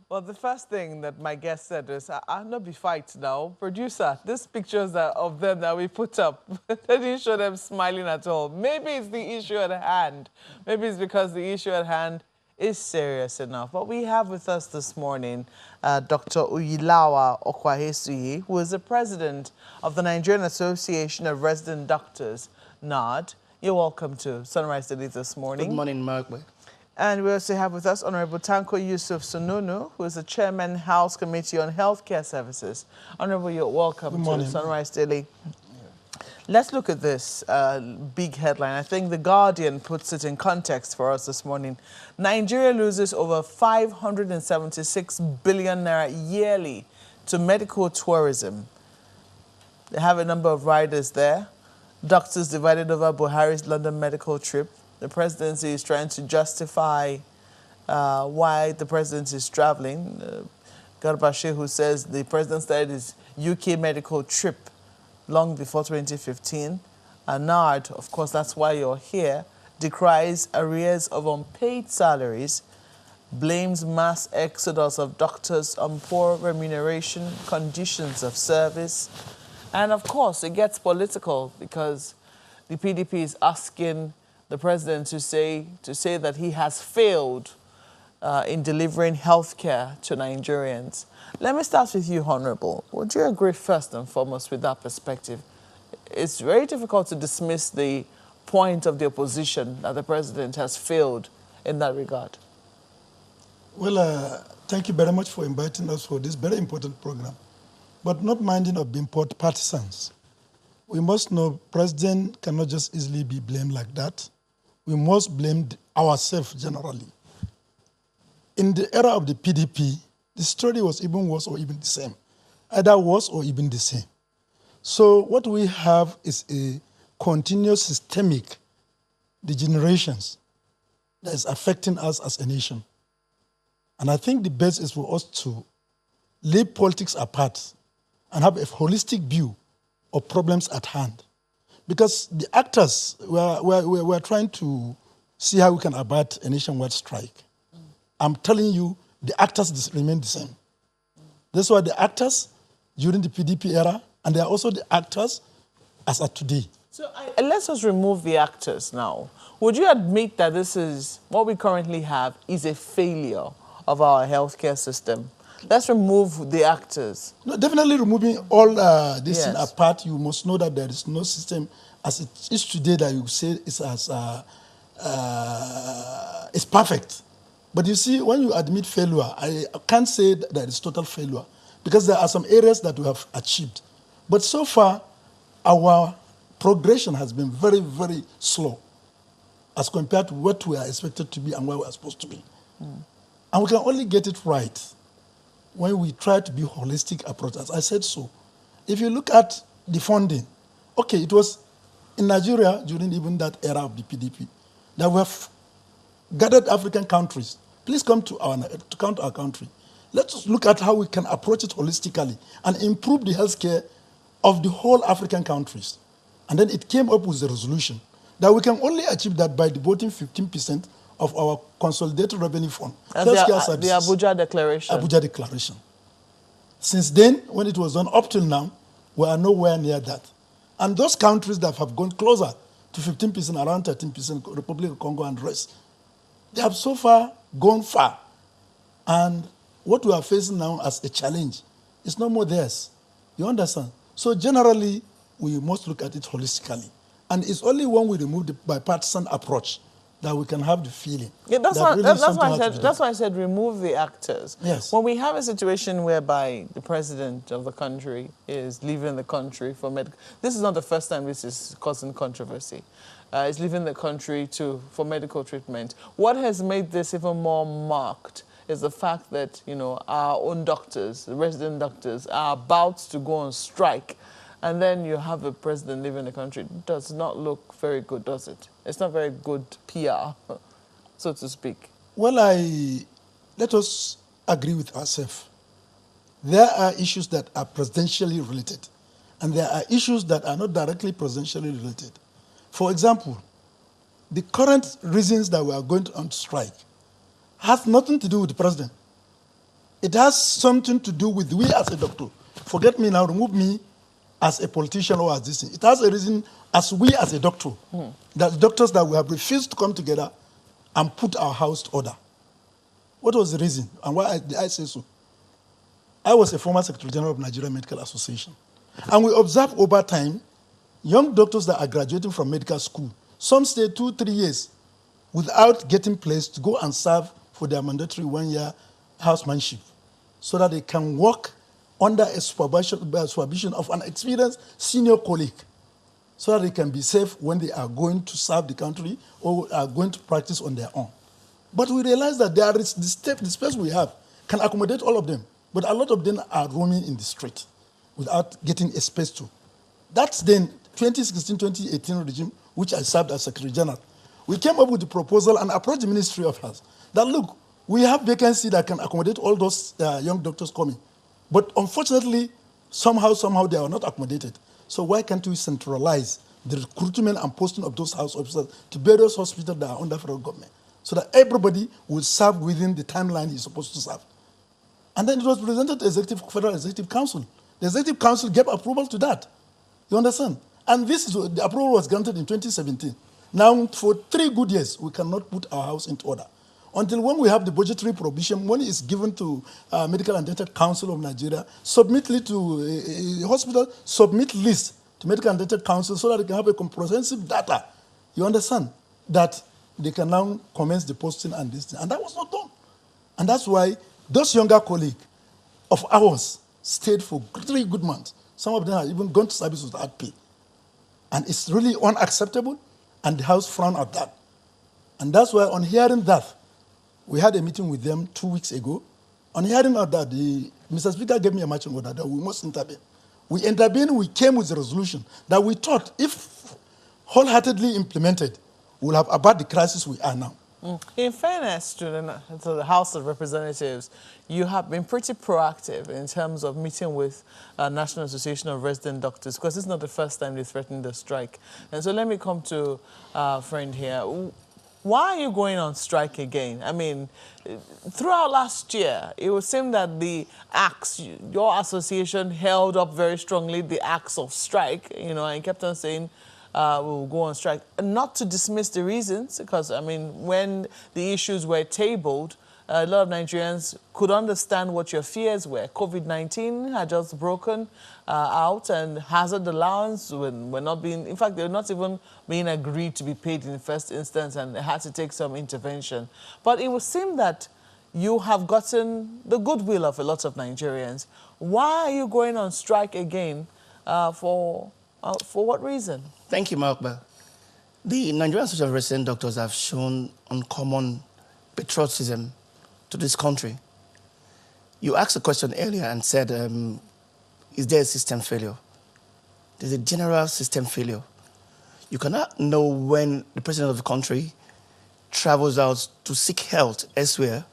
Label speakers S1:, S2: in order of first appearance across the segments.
S1: Well, the first thing that my guest said is, I'll not be fight now. Producer, these pictures of them that we put up, they didn't show them smiling at all. Maybe it's the issue at hand. Maybe it's because the issue at hand is serious enough. But we have with us this morning Dr. Uyilawa Okwahesuyi, who is the president of the Nigerian Association of Resident Doctors, NARD. You're welcome to Sunrise Daily this morning.
S2: Good morning, Mark.
S1: And we also have with us Honorable Tanko Yusuf Sununu, who is the Chairman, House Committee on Healthcare Services. Honorable, you're welcome to Sunrise Daily. Let's look at this big headline. I think The Guardian puts it in context for us this morning. Nigeria loses over 576 billion naira yearly to medical tourism. They have a number of riders there. Doctors divided over Buhari's London medical trip. The presidency is trying to justify why the president is traveling. Garba Shehu says the president started his UK medical trip long before 2015. NARD, of course, that's why you're here, decries arrears of unpaid salaries, blames mass exodus of doctors on poor remuneration, conditions of service. And, of course, it gets political because the PDP is asking the president to say that he has failed in delivering health care to Nigerians. Let me start with you, Honorable. Would you agree first and foremost with that perspective? It's very difficult to dismiss the point of the opposition that the president has failed in that regard.
S3: Well, thank you very much for inviting us for this very important program, but not minding of being partisans. We must know president cannot just easily be blamed like that. We must blame ourselves generally. In the era of the PDP, the story was even worse or even the same. Either worse or even the same. So what we have is a continuous systemic degenerations that is affecting us as a nation. And I think the best is for us to leave politics apart and have a holistic view of problems at hand. Because the actors were trying to see how we can avert a nationwide strike. I'm telling you, the actors remain the same. That's why the actors during the PDP era, and they are also the actors as of today.
S1: So let's just remove the actors now. Would you admit that this is, what we currently have, is a failure of our healthcare system? Let's remove the actors.
S3: No, definitely removing all this thing apart, you must know that there is no system as it is today that you say it's it's perfect. But you see, when you admit failure, I can't say that there is total failure because there are some areas that we have achieved. But so far, our progression has been very, very slow as compared to what we are expected to be and where we are supposed to be. And we can only get it right when we try to be holistic approach, as I said so. If you look at the funding, okay, it was in Nigeria during even that era of the PDP that we have gathered African countries. Please come to our country. Let's look at how we can approach it holistically and improve the healthcare of the whole African countries. And then it came up with a resolution that we can only achieve that by devoting 15% of our consolidated revenue fund. Healthcare services.
S1: The Abuja Declaration.
S3: Abuja Declaration. Since then, when it was done up till now, we are nowhere near that. And those countries that have gone closer to 15%, around 13%, Republic of Congo and the rest, they have so far gone far. And what we are facing now as a challenge is no more theirs. You understand? So generally, we must look at it holistically. And it's only when we remove the bipartisan approach that we can have the feeling.
S1: Yeah, that's why I said remove the actors.
S3: Yes.
S1: When we have a situation whereby the president of the country is leaving the country for medical... This is not the first time this is causing controversy. Is leaving the country for medical treatment. What has made this even more marked is the fact that, you know, our own doctors, the resident doctors, are about to go on strike. And then you have a president leaving the country. It does not look very good, does it? It's not very good PR, so to speak.
S3: Well, let us agree with ourselves. There are issues that are presidentially related, and there are issues that are not directly presidentially related. For example, the current reasons that we are going on strike has nothing to do with the president. It has something to do with we as a doctor. Forget me now, remove me as a politician or as this thing. It has a reason as we as a doctor, that doctors that we have refused to come together and put our house to order. What was the reason and why did I say so? I was a former Secretary General of Nigeria Medical Association. And we observed over time, young doctors that are graduating from medical school, some stay 2-3 years without getting placed to go and serve for their mandatory 1-year housemanship so that they can work under a supervision of an experienced senior colleague so that they can be safe when they are going to serve the country or are going to practice on their own. But we realize that there is the space we have can accommodate all of them, but a lot of them are roaming in the street without getting a space to. That's then 2016-2018 regime, which I served as Secretary General. We came up with the proposal and approached the Ministry of Health that, look, we have vacancy that can accommodate all those young doctors coming. But unfortunately, somehow they are not accommodated. So why can't we centralize the recruitment and posting of those house officers to various hospitals that are under federal government so that everybody will serve within the timeline he's supposed to serve? And then it was presented to Federal Executive Council. The Executive Council gave approval to that. You understand? And the approval was granted in 2017. Now, for 3 good years, we cannot put our house into order. Until when we have the budgetary provision, money is given to Medical and Dental Council of Nigeria, submit it to a hospital, submit list to Medical and Dental Council so that they can have a comprehensive data. You understand? That they can now commence the posting and this thing. And that was not done. And that's why those younger colleagues of ours stayed for 3 good months. Some of them have even gone to service without pay. And it's really unacceptable, and the House frowned at that. And that's why on hearing that, we had a meeting with them 2 weeks ago. On hearing of that, Mr. Speaker gave me a marching order that we must intervene. We intervened, we came with a resolution that we thought, if wholeheartedly implemented, we'll have about the crisis we are now.
S1: In fairness to the House of Representatives, you have been pretty proactive in terms of meeting with National Association of Resident Doctors, because it's not the first time they threatened the strike. And so let me come to a friend here. Why are you going on strike again? I mean, throughout last year, it would seem that the acts, your association held up very strongly the acts of strike, and kept on saying, we'll go on strike. Not to dismiss the reasons, because, I mean, when the issues were tabled, a lot of Nigerians could understand what your fears were. COVID-19 had just broken out, and hazard allowance were not being, in fact, they were not even being agreed to be paid in the first instance, and they had to take some intervention. But it would seem that you have gotten the goodwill of a lot of Nigerians. Why are you going on strike again? For what reason?
S2: Thank you, Malkba. The Nigerian Association of Resident Doctors have shown uncommon patriotism to this country. You asked a question earlier and said, is there a system failure? There's a general system failure. You cannot know when the president of the country travels out to seek health elsewhere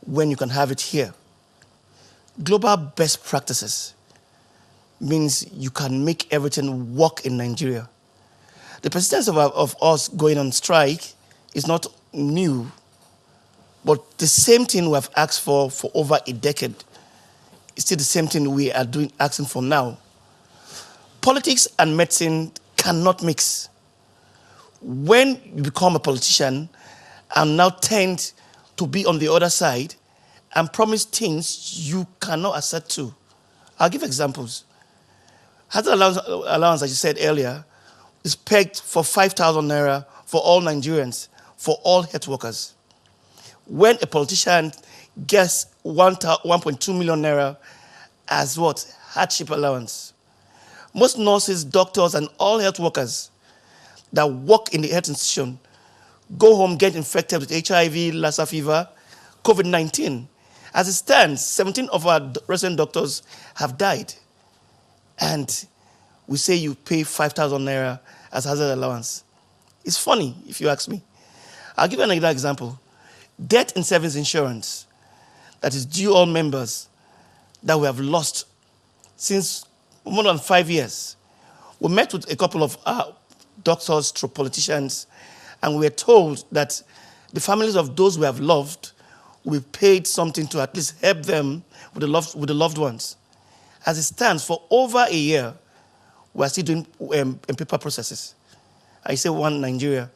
S2: when you can have it here. Global best practices means you can make everything work in Nigeria. The persistence of us going on strike is not new, but the same thing we have asked for over a decade is still the same thing we are asking for now. Politics and medicine cannot mix. When you become a politician and now tend to be on the other side and promise things you cannot accept to. I'll give examples. Hazard allowance, as you said earlier, is pegged for 5,000 naira for all Nigerians, for all health workers. When a politician gets 1.2 million naira as what? Hardship allowance. Most nurses, doctors, and all health workers that work in the health institution go home, get infected with HIV, Lassa fever, COVID-19. As it stands, 17 of our resident doctors have died. And we say you pay 5,000 naira as hazard allowance. It's funny, if you ask me. I'll give you another example. Death in service insurance that is due all members that we have lost since more than 5 years. We met with a couple of doctors through politicians, and we were told that the families of those we have loved we paid something to at least help them with the loved ones. As it stands, for over a year, we are still doing paper processes. I say one Nigeria.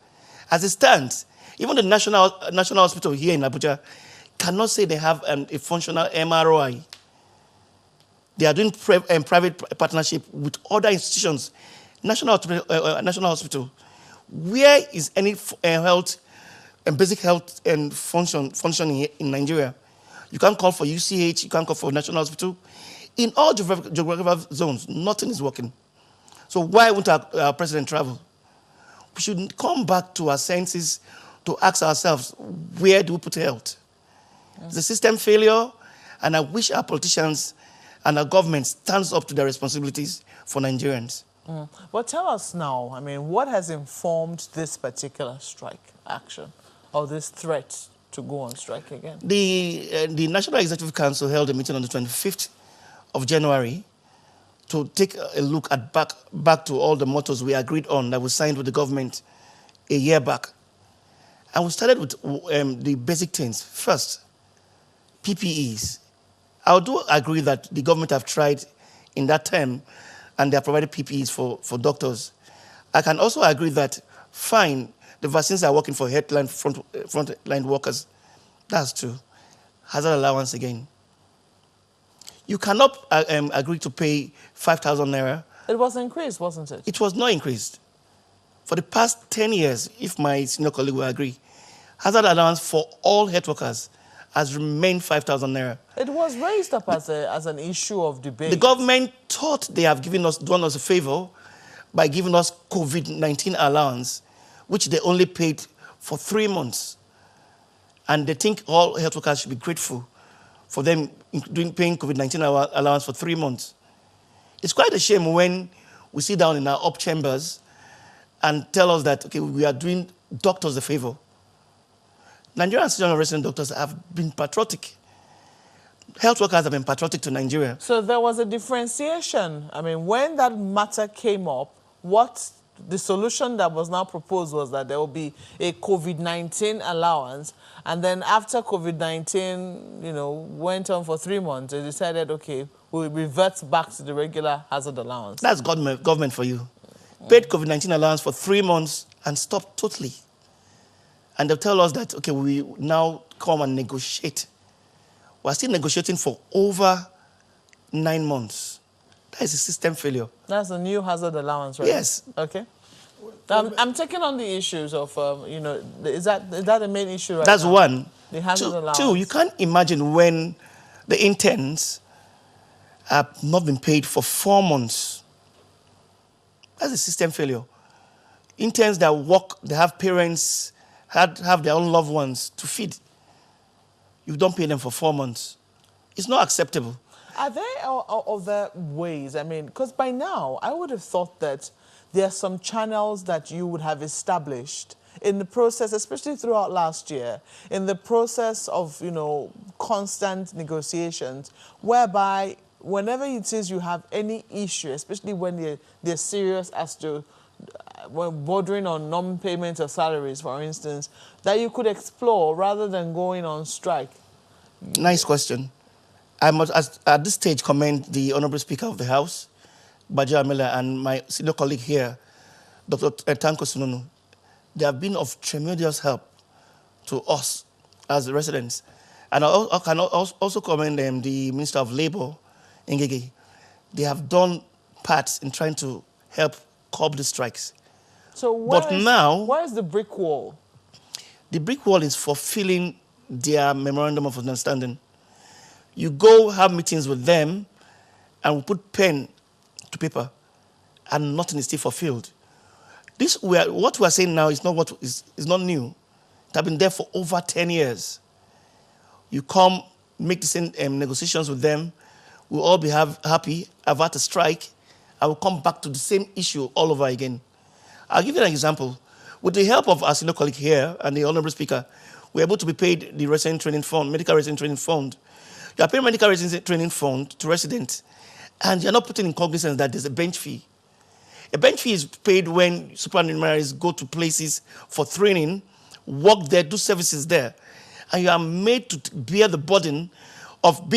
S2: As it stands, even the national hospital here in Abuja cannot say they have a functional MRI. They are doing private partnership with other institutions. National hospital. Where is any health and basic health and functioning in Nigeria? You can't call for UCH, you can't call for national hospital. In all geographical zones, nothing is working. So why won't our president travel? We should come back to our senses to ask ourselves, where do we put health? It's a system failure, and I wish our politicians and our government stands up to their responsibilities for Nigerians.
S1: Well, tell us now, I mean, what has informed this particular strike action or this threat to go on strike again?
S2: The National Executive Council held a meeting on the 25th of January to take a look at back to all the mottos we agreed on that we signed with the government a year back. And we started with the basic things. First, PPEs. I do agree that the government have tried in that time and they have provided PPEs for doctors. I can also agree that, fine, the vaccines are working for frontline workers. That's true. Hazard allowance again. You cannot agree to pay 5,000 naira.
S1: It was increased, wasn't it?
S2: It was not increased. For the past 10 years, if my senior colleague will agree, hazard allowance for all health workers has remained 5,000 naira.
S1: It was raised up as an issue of debate.
S2: The government thought they have done us a favor by giving us COVID-19 allowance, which they only paid for 3 months. And they think all health workers should be grateful for them paying COVID-19 allowance for 3 months. It's quite a shame when we sit down in our up chambers and tell us that, okay, we are doing doctors a favor. Nigerian Association of Resident Doctors have been patriotic. Health workers have been patriotic to Nigeria.
S1: So there was a differentiation. I mean, when that matter came up, the solution that was now proposed was that there will be a COVID-19 allowance. And then after COVID-19, went on for 3 months, they decided, okay, we'll revert back to the regular hazard allowance.
S2: That's government for you. Paid COVID-19 allowance for 3 months and stopped totally. And they'll tell us that, okay, we now come and negotiate. We're still negotiating for over 9 months. That is a system failure.
S1: That's a new hazard allowance, right?
S2: Yes.
S1: Okay. I'm taking on the issues of, is that the main issue right
S2: That's
S1: now?
S2: one.
S1: The hazard allowance.
S2: Two, you can't imagine when the interns have not been paid for 4 months. That's a system failure. Interns that work, they have parents, have their own loved ones to feed. You don't pay them for 4 months. It's not acceptable.
S1: Are there other ways? I mean, because by now, I would have thought that there are some channels that you would have established in the process, especially throughout last year, in the process of, constant negotiations, whereby whenever it is you have any issue, especially when they're serious as to when bordering on non-payment of salaries, for instance, that you could explore rather than going on strike?
S2: Nice question. I must, at this stage, commend the Honorable Speaker of the House, Baja Amela, and my senior colleague here, Dr. Tanko Sununu. They have been of tremendous help to us as residents. And I can also commend the Minister of Labour, Ngege. They have done parts in trying to help curb the strikes.
S1: So where is the brick wall?
S2: The brick wall is fulfilling their memorandum of understanding. You go have meetings with them, and we put pen to paper, and nothing is still fulfilled. What we are saying now is not new. It has been there for over 10 years. You come, make the same negotiations with them, we'll all be happy, avert a strike, and we'll come back to the same issue all over again. I'll give you an example. With the help of our senior colleague here and the Honorable Speaker, we're able to be paid the resident training fund, medical resident training fund. You are paying medical resident training fund to residents, and you're not putting in cognizance that there's a bench fee. A bench fee is paid when supernumeraries go to places for training, work there, do services there. and you are made to bear the burden of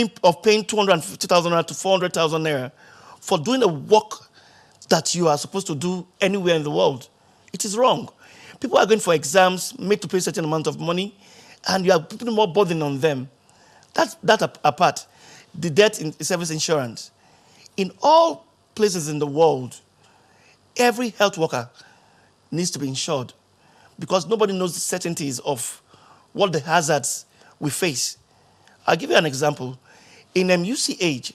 S2: paying 250,000 naira to 400,000 naira for doing a work that you are supposed to do anywhere in the world. It is wrong. People are going for exams, made to pay a certain amount of money, and you are putting more burden on them. That apart, the debt in service insurance. In all places in the world, every health worker needs to be insured because nobody knows the certainties of what the hazards we face. I'll give you an example. In UCH,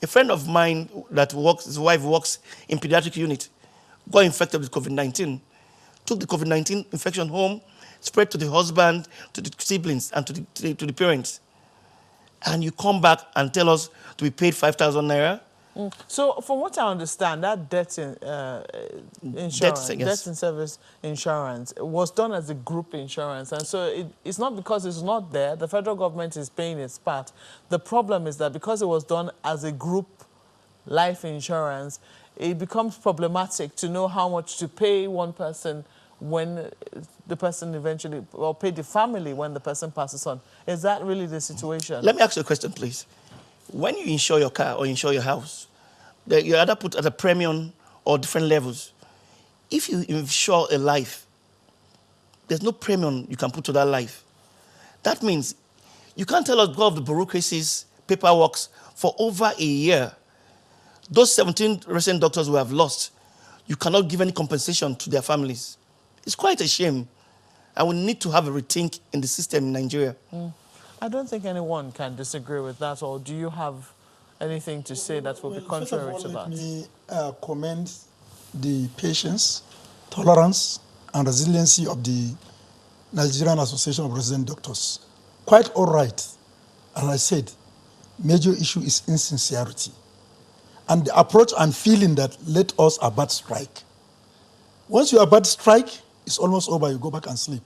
S2: a friend of mine his wife works in pediatric unit, got infected with COVID-19, took the COVID-19 infection home, spread to the husband, to the siblings, and to the parents. And you come back and tell us to be paid 5,000 naira.
S1: So, from what I understand, that debt insurance, debt in service insurance, was done as a group insurance, and so it's not because it's not there. The federal government is paying its part. The problem is that because it was done as a group life insurance, it becomes problematic to know how much to pay one person when the person eventually, or pay the family when the person passes on. Is that really the situation?
S2: Let me ask you a question, please. When you insure your car or insure your house, you either put at a premium or different levels. If you insure a life, there's no premium you can put to that life. That means you can't tell us go of the bureaucracies, paperwork for over a year. Those 17 resident doctors we have lost, you cannot give any compensation to their families. It's quite a shame. And we need to have a rethink in the system in Nigeria.
S1: I don't think anyone can disagree with that, or do you have anything to say that will be contrary to that?
S3: Let me commend the patience, tolerance, and resiliency of the Nigerian Association of Resident Doctors. Quite all right. As I said, major issue is insincerity. And the approach and feeling that let us abate strike. Once you abate strike, it's almost over, you go back and sleep.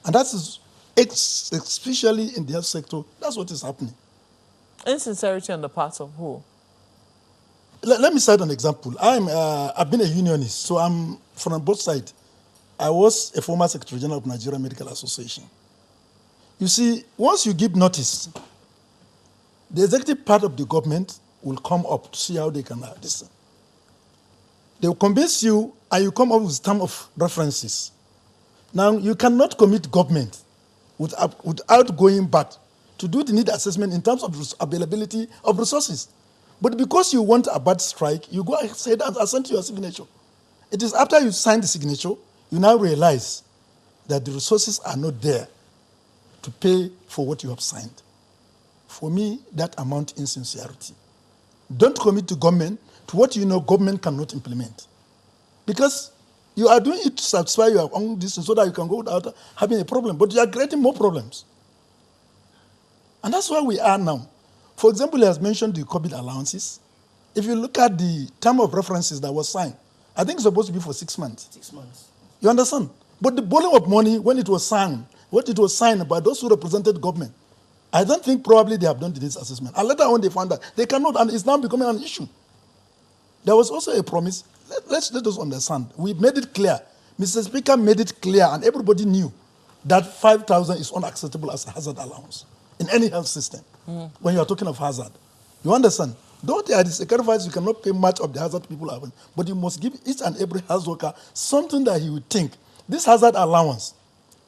S3: And that is, especially in the health sector, that's what is happening.
S1: Insincerity on the part of who?
S3: Let me cite an example. I've been a unionist, so I'm from both sides. I was a former Secretary General of Nigeria Medical Association. You see, once you give notice, the executive part of the government will come up to see how they can listen. They will convince you, and you come up with term of references. Now, you cannot commit government without going back to do the need assessment in terms of availability of resources. But because you want a bad strike, you go ahead and assent your signature. It is after you sign the signature, you now realize that the resources are not there to pay for what you have signed. For me, that amounts to insincerity. Don't commit to government to what you know government cannot implement. Because you are doing it to satisfy your own distance so that you can go without having a problem, but you are creating more problems. And that's where we are now. For example, he has mentioned the COVID allowances. If you look at the term of references that was signed, I think it's supposed to be for 6 months.
S2: 6 months.
S3: You understand? But the volume of money, when it was signed, what it was signed by those who represented government, I don't think probably they have done the needs assessment. And later on they found that they cannot, and it's now becoming an issue. There was also a promise. Let us understand. We made it clear. Mr. Speaker made it clear, and everybody knew that 5,000 is unacceptable as a hazard allowance in any health system when you are talking of hazard. You understand? Though there is a sacrifice, you cannot pay much of the hazard people have, but you must give each and every health worker something that he would think. This hazard allowance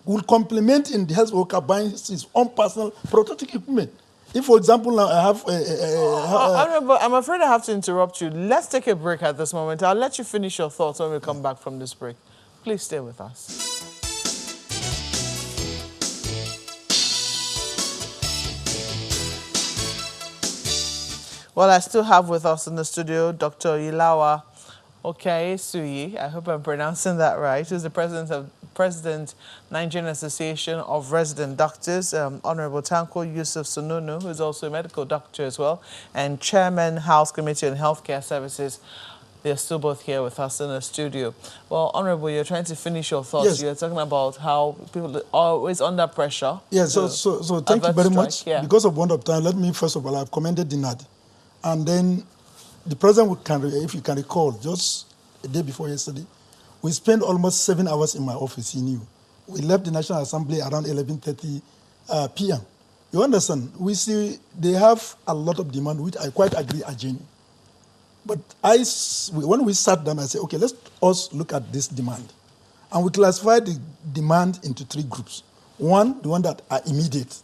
S3: will complement in the health worker buying his own personal protective equipment. If, for example, now I have
S1: Honorable, I'm afraid I have to interrupt you. Let's take a break at this moment. I'll let you finish your thoughts when we come back from this break. Please stay with us. Well, I still have with us in the studio Dr. Ilawa Suyi. I hope I'm pronouncing that right. Who's the President Nigerian Association of Resident Doctors, Honorable Tanko Yusuf Sununu, who's also a medical doctor as well, and Chairman House Committee on Healthcare Services. They're still both here with us in the studio. Well, Honorable, you're trying to finish your thoughts. Yes. You're talking about how people are always under pressure.
S3: Yes, so thank you very much. Yeah. Because of want of time, let me first of all, I've commended the NARD. And then the President, if you can recall, just a day before yesterday, we spent almost 7 hours in my office, he knew. We left the National Assembly around 11:30 PM. You understand? We see they have a lot of demand, which I quite agree are genuine. But when we sat down, I said, okay, let's us look at this demand. And we classify the demand into 3 groups. 1, the one that are immediate.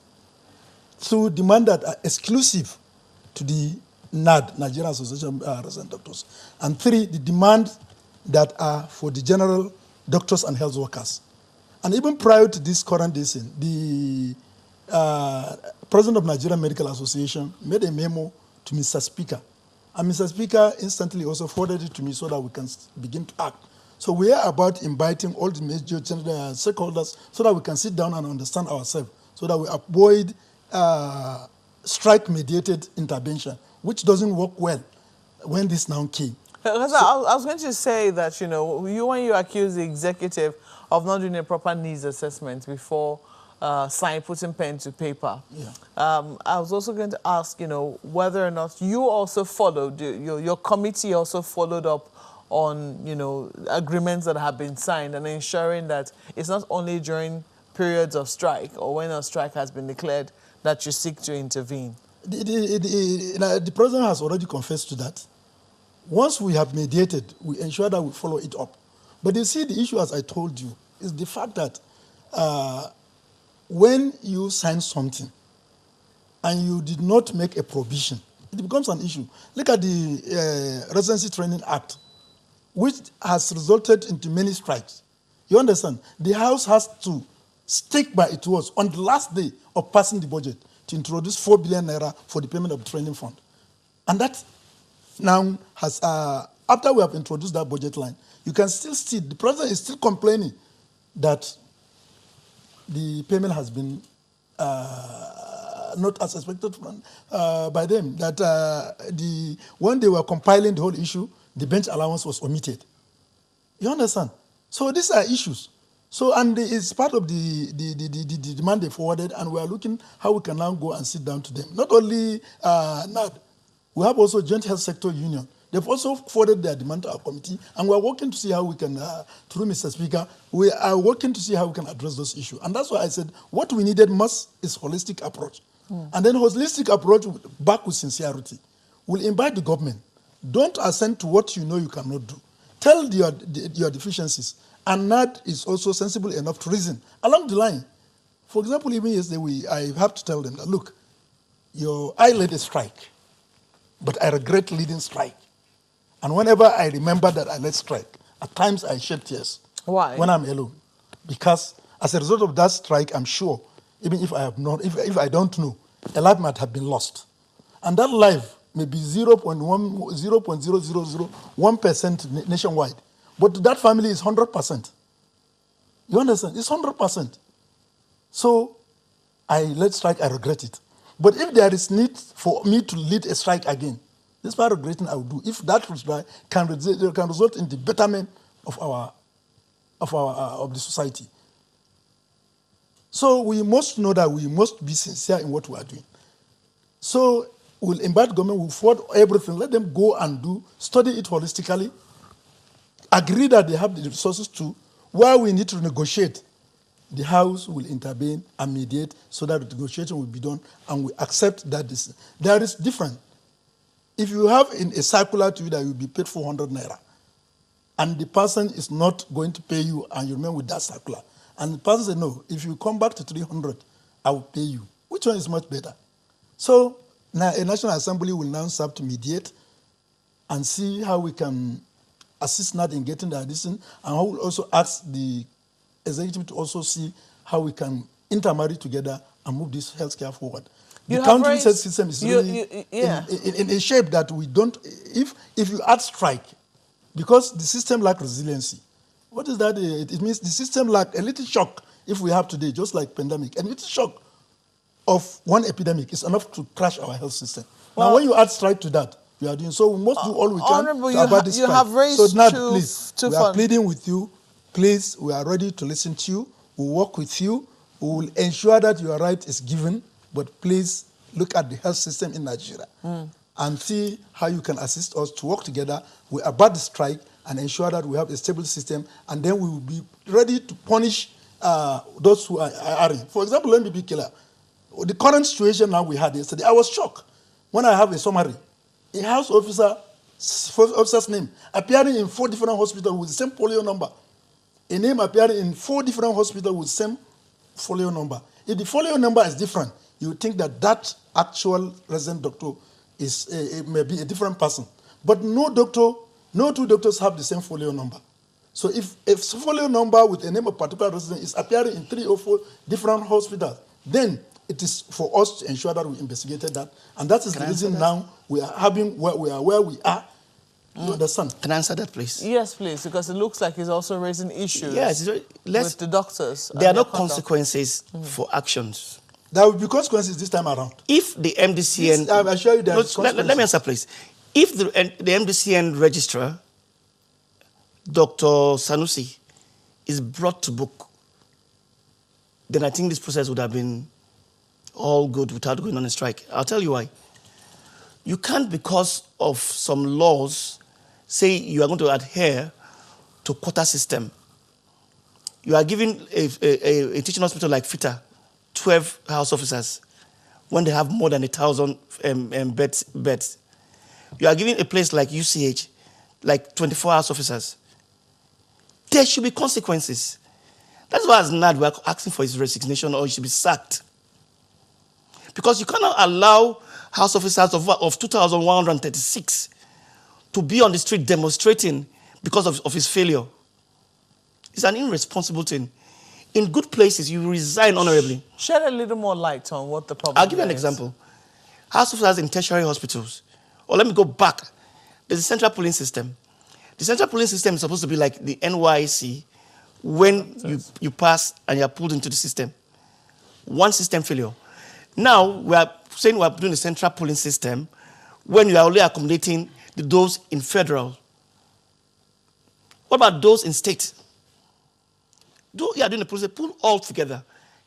S3: 2, demand that are exclusive to the NARD, Nigerian Association of Resident Doctors. And 3, the demand that are for the general doctors and health workers. And even prior to this current decision, the president of Nigerian Medical Association made a memo to Mr. Speaker. And Mr. Speaker instantly also forwarded it to me so that we can begin to act. So we are about inviting all the major stakeholders so that we can sit down and understand ourselves, so that we avoid strike-mediated intervention, which doesn't work well when this now came.
S1: Because I was going to say that, you know, when you accuse the executive of not doing a proper needs assessment before putting pen to paper, I was also going to ask, you know, whether or not you also followed, your committee also followed up on, you know, agreements that have been signed and ensuring that it's not only during periods of strike or when a strike has been declared that you seek to intervene.
S3: The president has already confessed to that. Once we have mediated, we ensure that we follow it up. But you see, the issue, as I told you, is the fact that when you sign something and you did not make a provision, it becomes an issue. Look at the Residency Training Act, which has resulted into many strikes. You understand? The House has to stick by its words on the last day of passing the budget to introduce 4 billion naira for the payment of the training fund. And that now has, after we have introduced that budget line, you can still see the president is still complaining that the payment has been not as expected by them. That when they were compiling the whole issue, the bench allowance was omitted. You understand? So these are issues. So, and it's part of the demand they forwarded, and we are looking how we can now go and sit down to them. Not only NARD, we have also Joint Health Sector Union. They've also forwarded their demand to our committee, and we're working to see how we can, through Mr. Speaker, we are working to see how we can address those issues. And that's why I said what we needed most is holistic approach. And then holistic approach back with sincerity. We'll invite the government. Don't assent to what you know you cannot do. Tell your deficiencies. And NARD is also sensible enough to reason along the line. For example, even yesterday, I have to tell them that, look, I led a strike, but I regret leading strike. And whenever I remember that I led strike, at times I shed tears.
S1: Why?
S3: When I'm alone. Because as a result of that strike, I'm sure, even if I have not, if I don't know, a life might have been lost. And that life may be 0.0001% nationwide. But to that family is 100%. You understand? It's 100%. So I led strike, I regret it. But if there is need for me to lead a strike again, this part of regretting I will do. If that strike can result in the betterment of the society. So we must know that we must be sincere in what we are doing. So we'll invite government, we'll forward everything, let them go and study it holistically, agree that they have the resources to, where we need to negotiate, the House will intervene and mediate so that the negotiation will be done, and we accept that there is different. If you have in a circular to you that you'll be paid 400 naira, and the person is not going to pay you and you remain with that circular, and the person says, no, if you come back to 300, I will pay you. Which one is much better? So now a National Assembly will now serve to mediate and see how we can assist NARD in getting the addition, and I will also ask the executive to also see how we can intermarry together and move this healthcare forward. The country health system is really in a shape that we don't, if you add strike, because the system lacks resiliency. What is that? It means the system lacks a little shock if we have today, just like pandemic. A little shock of one epidemic is enough to crash our health system. Well, now, when you add strike to that, we are doing so. We must do all we can to avoid this strike. So now, please, we are pleading with you. Please, we are ready to listen to you. We'll work with you. We will ensure that your right is given. But please look at the health system in Nigeria and see how you can assist us to work together. We abort the strike and ensure that we have a stable system, and then we will be ready to punish those who are erring. For example, let me be clear. The current situation now we had yesterday, I was shocked when I have a summary. A house officer's name appearing in 4 different hospitals with the same folio number. A name appearing in 4 different hospitals with the same folio number. If the folio number is different, you would think that that actual resident doctor is maybe a different person. But no two doctors have the same folio number. So if a folio number with a name of particular resident is appearing in 3 or 4 different hospitals, then it is for us to ensure that we investigated that. And that is the reason now we are having where we are. You understand?
S2: Can I answer that, please?
S1: Yes, please, because it looks like he's also raising issues
S2: with
S1: the doctors.
S2: There are no consequences for actions.
S3: There will be consequences this time around.
S2: If the MDCN...
S3: I assure you there are consequences.
S2: Let me answer, please. If the MDCN registrar, Dr. Sanusi, is brought to book, then I think this process would have been all good without going on a strike. I'll tell you why. You can't, because of some laws, say you are going to adhere to quota system. You are giving a teaching hospital like FITA 12 house officers when they have more than 1,000 beds. You are giving a place like UCH like 24 house officers. There should be consequences. That's why as NARD we are asking for his resignation or he should be sacked. Because you cannot allow house officers of 2,136 to be on the street demonstrating because of his failure. It's an irresponsible thing. In good places, you resign honorably.
S1: Shed a little more light on what the problem is.
S2: I'll give you an example. House officers in tertiary hospitals. Or let me go back. There's a central polling system. The central polling system is supposed to be like the NYC when you pass and you are pulled into the system. One system failure. Now, we are saying we are doing a central polling system when you are only accommodating those in federal. What about those in state? You are doing a process, pull all together.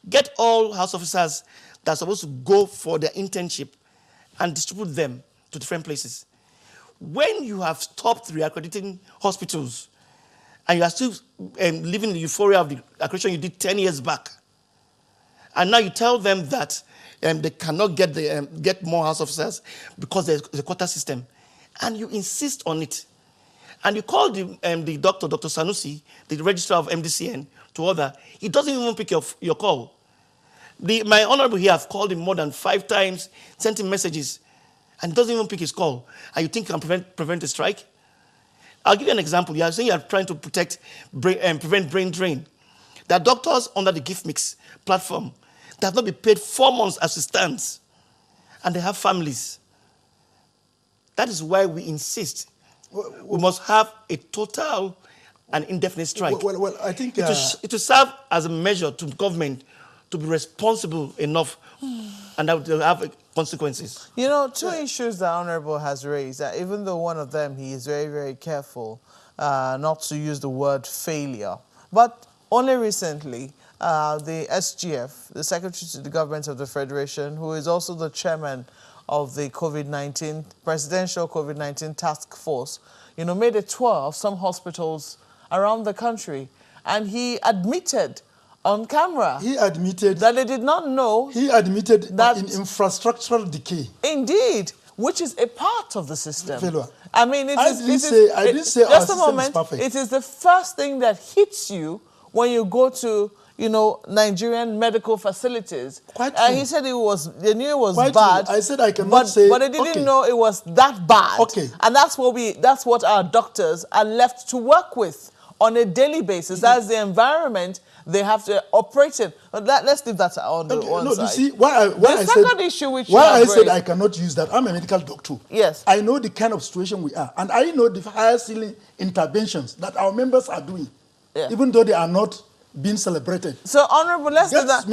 S2: Get all house officers that are supposed to go for their internship and distribute them to different places. When you have stopped reaccrediting hospitals and you are still living in the euphoria of the accreditation you did 10 years back, and now you tell them that they cannot get more house officers because there's a quota system, and you insist on it, and you call the doctor, Dr. Sanusi, the registrar of MDCN, to order, he doesn't even pick your call. My honorable here have called him more than 5 times, sent him messages, and he doesn't even pick his call. And you think you can prevent a strike? I'll give you an example. You are saying you are trying to prevent brain drain. There are doctors under the gift mix platform that have not been paid 4 months as it stands, and they have families. That is why we insist we must have a total and indefinite strike.
S3: Well, I think...
S2: It will serve as a measure to government to be responsible enough, and that will have consequences.
S1: You know, 2 issues the Honorable has raised, even though one of them he is very, very careful not to use the word failure. But only recently, the SGF, the Secretary to the Government of the Federation, who is also the chairman of the Presidential COVID-19 Task Force, made a tour of some hospitals around the country. And he admitted on camera that they did not know.
S3: He admitted that in infrastructural decay.
S1: Indeed, which is a part of the system.
S3: Failure.
S1: I mean,
S3: I didn't say
S1: just a moment. It is the first thing that hits you when you go to, Nigerian medical facilities.
S3: Quite true.
S1: He said they knew it was
S3: Quite
S1: bad.
S3: True. I said I cannot say.
S1: But they didn't know it was that bad.
S3: Okay.
S1: And that's what our doctors are left to work with on a daily basis. That's the environment they have to operate in. Let's leave that on the one side.
S3: You see, why I said I cannot use that. I'm a medical doctor.
S1: Yes.
S3: I know the kind of situation we are. And I know the higher ceiling interventions that our members are doing, even though they are not being celebrated.
S1: So, Honorable, let's do that.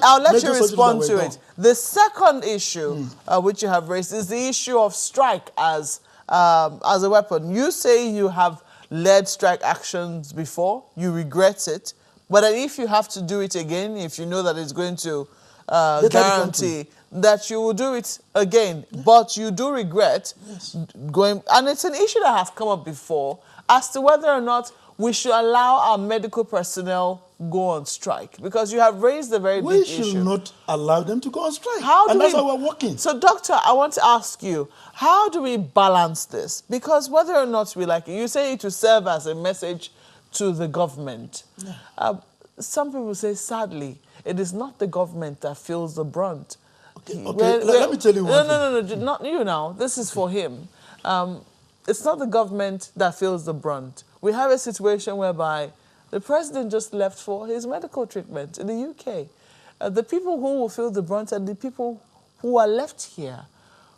S1: I'll let you respond to it. The second issue which you have raised is the issue of strike as a weapon. You say you have led strike actions before, you regret it, but if you have to do it again, if you know that it's going to guarantee that you will do it again, but you do regret going, and it's an issue that has come up before, as to whether or not we should allow our medical personnel go on strike? Because you have raised a very
S3: We
S1: big
S3: should
S1: issue.
S3: not allow them to go on strike.
S1: And
S3: that's how we're working.
S1: So, Doctor, I want to ask you, how do we balance this? Because whether or not we like it, you say it to serve as a message to the government. Yeah. Some people say, sadly, it is not the government that feels the brunt.
S3: Okay. Let me tell you one thing.
S1: No, not you now. This is for him. It's not the government that feels the brunt. We have a situation whereby the president just left for his medical treatment in the UK. The people who will feel the brunt are the people who are left here.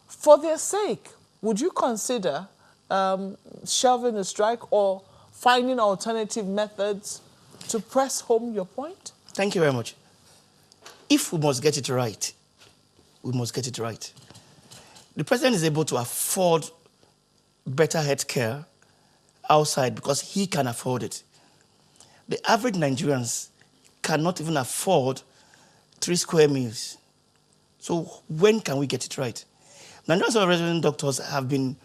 S1: For their sake, would you consider shelving the strike or finding alternative methods to press home your point?
S2: Thank you very much. If we must get it right, we must get it right. The president is able to afford better health care outside because he can afford it. The average Nigerians cannot even afford 3 square meals. So when can we get it right? Nigerian resident doctors have been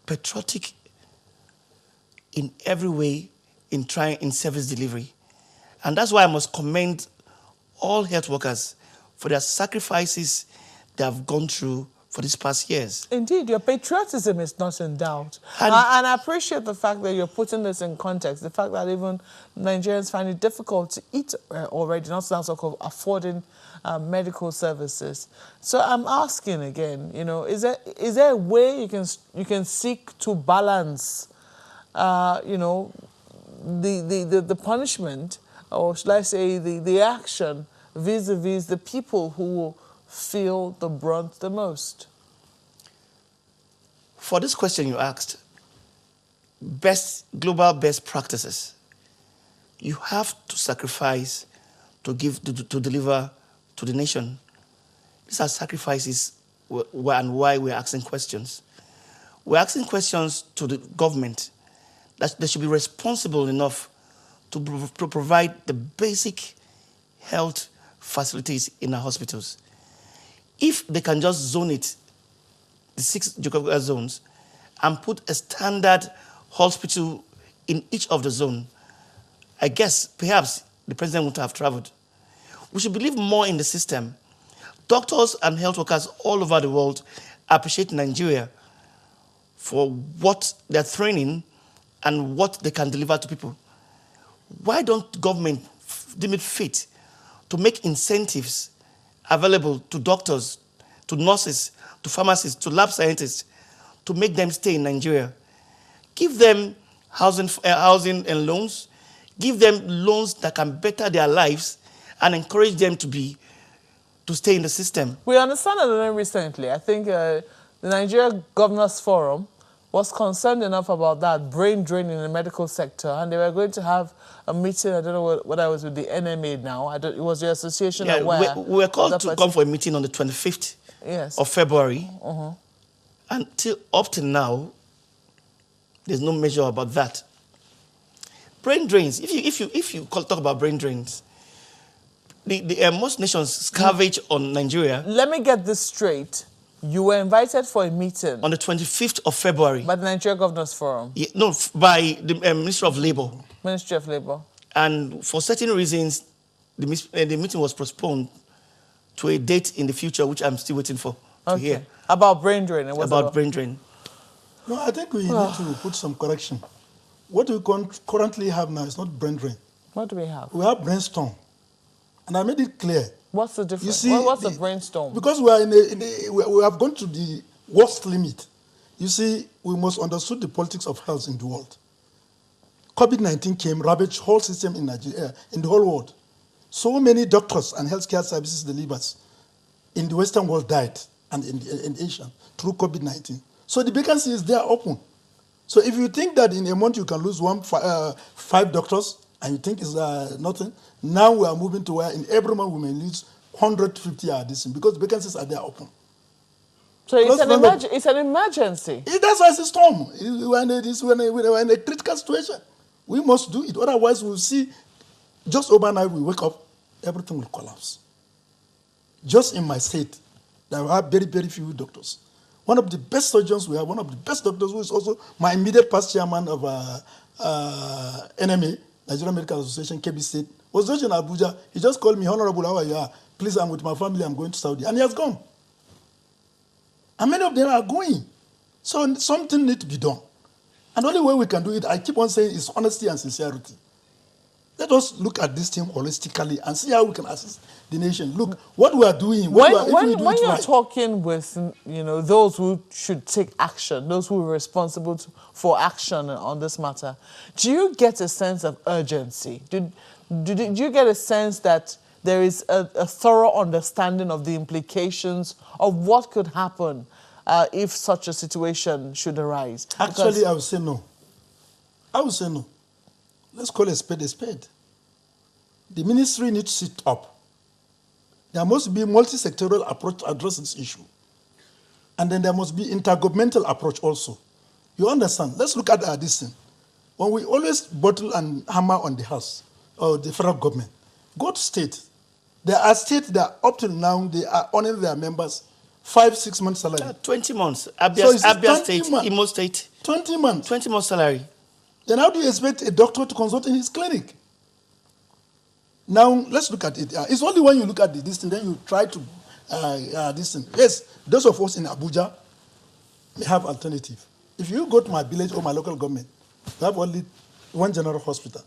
S2: patriotic in every way in service delivery. And that's why I must commend all health workers for their sacrifices they have gone through for these past years.
S1: Indeed, your patriotism is not in doubt. And I appreciate the fact that you're putting this in context, the fact that even Nigerians find it difficult to eat already, not to talk of affording medical services. So I'm asking again, you know, is there a way you can seek to balance, you know, the punishment, or should I say the action vis-a-vis the people who will feel the brunt the most?
S2: For this question you asked, global best practices, you have to sacrifice to deliver to the nation. These are sacrifices and why we're asking questions. We're asking questions to the government that they should be responsible enough to provide the basic health facilities in our hospitals. If they can just zone it, the 6 geographical zones, and put a standard hospital in each of the zones, I guess perhaps the president would have traveled. We should believe more in the system. Doctors and health workers all over the world appreciate Nigeria for what they're training and what they can deliver to people. Why don't government deem it fit to make incentives available to doctors, to nurses, to pharmacists, to lab scientists, to make them stay in Nigeria? Give them housing and loans. Give them loans that can better their lives and encourage them to stay in the system.
S1: We understand that recently, I think the Nigeria Governors Forum was concerned enough about that brain drain in the medical sector, and they were going to have a meeting. I don't know what I was with the NMA now. It was the association aware.
S2: We were called to come for a meeting on the 25th of February. Up till now, there's no measure about that. Brain drains. If you talk about brain drains, most nations scavenge on Nigeria.
S1: Let me get this straight. You were invited for a meeting
S2: on the 25th of February
S1: by the Nigeria Governors Forum.
S2: Yeah, no, by the Ministry of Labour.
S1: Ministry of Labour.
S2: And for certain reasons, the meeting was postponed to a date in the future, which I'm still waiting for to hear.
S1: About brain drain.
S2: About brain drain.
S3: No, I think we need to put some correction. What we currently have now is not brain drain.
S1: What do we have?
S3: We have brainstorm. And I made it clear.
S1: What's the difference?
S3: You see,
S1: what's the brainstorm?
S3: Because we have gone to the worst limit. You see, we must understand the politics of health in the world. COVID-19 came, ravaged whole system in Nigeria, in the whole world. So many doctors and healthcare services delivered in the Western world died, and in Asia, through COVID-19. So the vacancy is there open. So if you think that in a month you can lose 5 doctors, and you think it's nothing, now we are moving to where in every month we may lose 150 hours, because the vacancies are there open.
S1: So it's an emergency.
S3: That's why it's a storm. We're in a critical situation. We must do it. Otherwise, we'll see, just overnight we wake up, everything will collapse. Just in my state, there are very, very few doctors. One of the best surgeons we have, one of the best doctors, who is also my immediate past chairman of NMA, Nigerian Medical Association, KB State, Was just in Abuja. He just called me, Honorable, how are you? Please, I'm with my family. I'm going to Saudi. And he has gone. And many of them are going. So something needs to be done. And the only way we can do it, I keep on saying, is honesty and sincerity. Let us look at this thing holistically and see how we can assist the nation. Look, what we are doing.
S1: When you're talking with those who should take action, those who are responsible for action on this matter, do you get a sense of urgency? Do you get a sense that there is a thorough understanding of the implications of what could happen if such a situation should arise?
S3: Actually, I would say no. I would say no. Let's call a spade a spade. The ministry needs to sit up. There must be a multi-sectoral approach to address this issue. And then there must be intergovernmental approach also. You understand? Let's look at this thing. When we always bottle and hammer on the house or the federal government, go to state. There are states that up till now, they are honoring their members 5-6 months salary.
S2: 20 months. Abia State, Imo State.
S3: 20 months.
S2: 20 months salary.
S3: Then how do you expect a doctor to consult in his clinic? Now, let's look at it. It's only when you look at this thing, then you try to, this thing. Yes, those of us in Abuja may have alternative. If you go to my village or my local government, we have only one general hospital.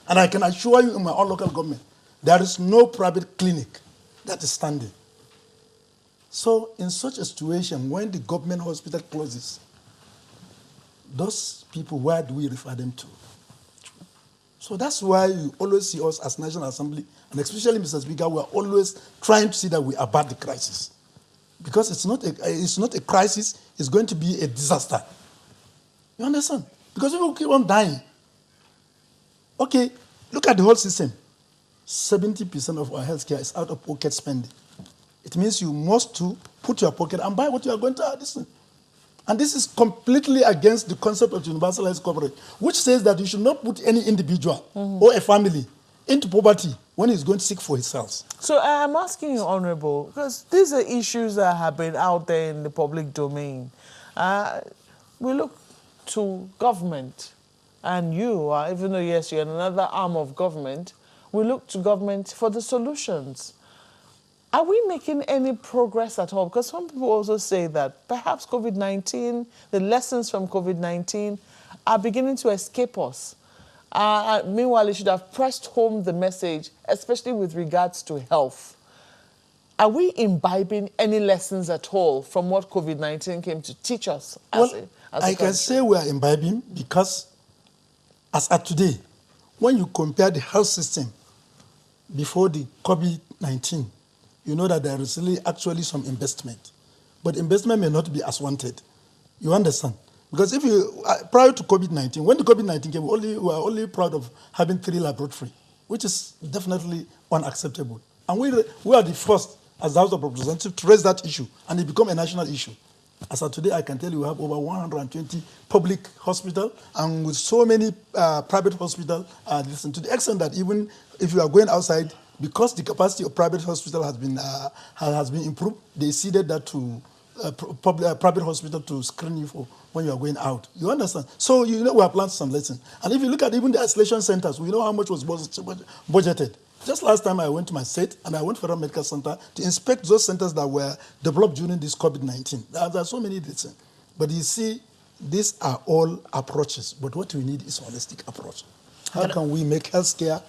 S3: And I can assure you in my own local government, there is no private clinic that is standing. So in such a situation, when the government hospital closes, those people, where do we refer them to? So that's why you always see us as National Assembly, and especially Mr. Speaker, we are always trying to see that we abate the crisis. Because it's not a crisis, it's going to be a disaster. You understand? Because people keep on dying. Okay, look at the whole system. 70% of our healthcare is out-of-pocket spending. It means you must to put your pocket and buy what you are going to listen. And this is completely against the concept of universal health coverage, which says that you should not put any individual or a family into poverty when he's going to seek for his health.
S1: So I'm asking you, Honorable, because these are issues that have been out there in the public domain. We look to government, and you, even though, yes, you're in another arm of government, we look to government for the solutions. Are we making any progress at all? Because some people also say that perhaps COVID-19, the lessons from COVID-19 are beginning to escape us. Meanwhile, it should have pressed home the message, especially with regards to health. Are we imbibing any lessons at all from what COVID-19 came to teach us as a
S3: I can say we are imbibing because, as at today, when you compare the health system before the COVID-19, you know that there is really actually some investment. But investment may not be as wanted. You understand? Because if you, prior to COVID-19, when the COVID-19 came, we were only proud of having 3 laboratories, which is definitely unacceptable. And we are the first, as the House of Representatives, to raise that issue, and it became a national issue. As of today, I can tell you we have over 120 public hospitals, and with so many private hospitals, to the extent that even if you are going outside, because the capacity of private hospital has been improved, they ceded that to private hospital to screen you for when you are going out. You understand? So you know we have learned some lessons. And if you look at even the isolation centers, we know how much was budgeted. Just last time I went to my state and I went to Federal Medical Center to inspect those centers that were developed during this COVID-19. There are so many things. But you see, these are all approaches. But what we need is a holistic approach. How can we make healthcare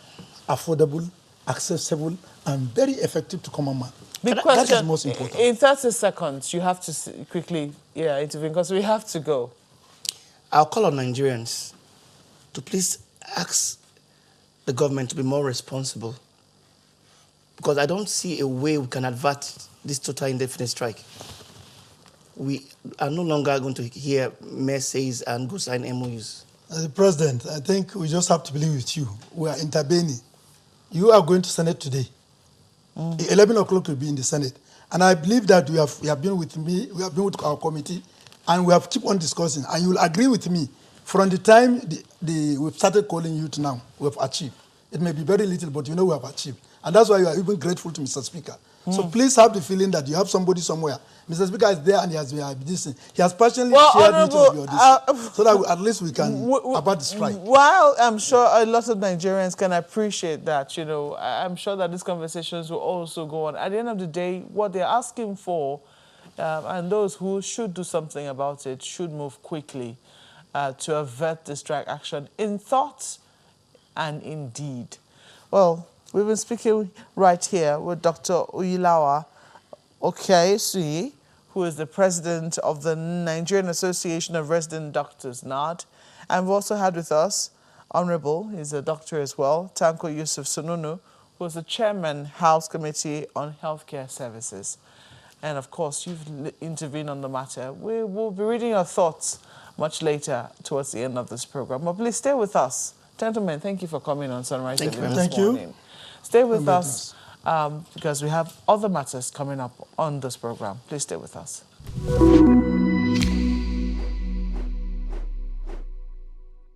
S3: affordable, accessible, and very effective to common man?
S1: Big question.
S3: That is most important.
S1: In 30 seconds, you have to quickly intervene because we have to go.
S2: I'll call on Nigerians to please ask the government to be more responsible, because I don't see a way we can avert this total indefinite strike. We are no longer going to hear messages and go sign MOUs.
S3: As the President, I think we just have to believe with you. We are intervening. You are going to Senate today. 11 o'clock will be in the Senate. And I believe that you have been with me, we have been with our committee, and we have keep on discussing. And you will agree with me, from the time we've started calling you to now, we have achieved. It may be very little, but you know we have achieved. And that's why you are even grateful to Mr. Speaker. So please have the feeling that you have somebody somewhere. Mr. Speaker is there and he has been this. He has personally shared with your so that at least we can about the strike.
S1: While I'm sure a lot of Nigerians can appreciate that, you know, I'm sure that these conversations will also go on. At the end of the day, what they're asking for, and those who should do something about it, should move quickly to avert the strike action in thought and in deed. Well, we've been speaking right here with Dr. Uyilawa Okeaisui, who is the president of the Nigerian Association of Resident Doctors, NARD. And we've also had with us Honorable, he's a doctor as well, Tanko Yusuf Sununu, who is the chairman, House Committee on Healthcare Services. And of course, you've intervened on the matter. We will be reading your thoughts much later towards the end of this program. But please stay with us. Gentlemen, thank you for coming on Sunrise TV this morning. Stay with us because we have other matters coming up on this program. Please stay with us.